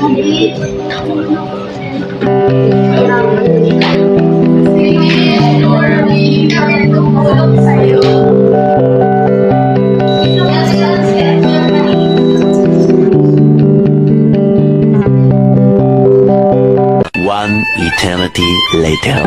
One eternity later.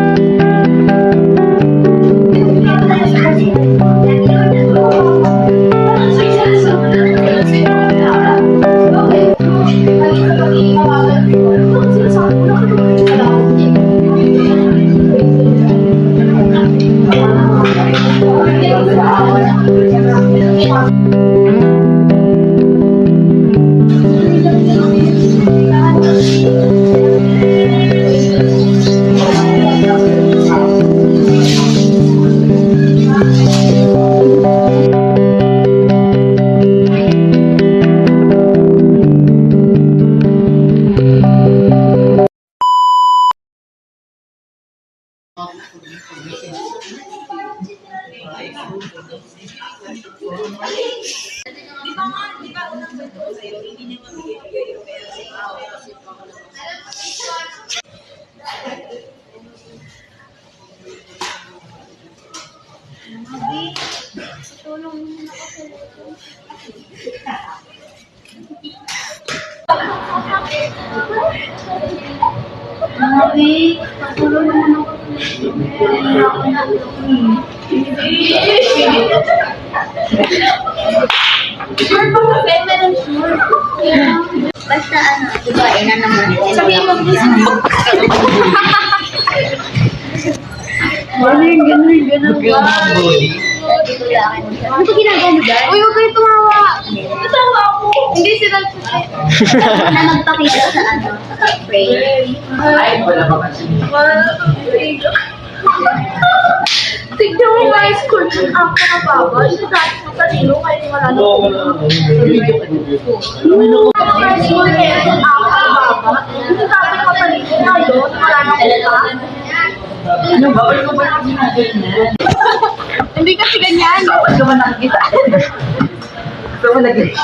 Mami, patulong naman ako. Basta ano, diba, ina naman. Sabihin mo, ganun ba? Dito lang. Ano ba ginagawa mo dyan? Uy, huwag kayo tumawa. Natawa ako. Hindi sila na magpakita sa ano, sa pray. Ay, wala pa kasi. Tignan mo ba yung school ng ako na baba? Yung dati mo kanino kayo wala na po. Yung school kayo ng ako na baba? Yung dati mo kanino na doon wala na po. Ano, bawal ko ba nakikita niya? Hindi kasi ganyan. Bawal ko ba nakikita? Bawal na ganyan.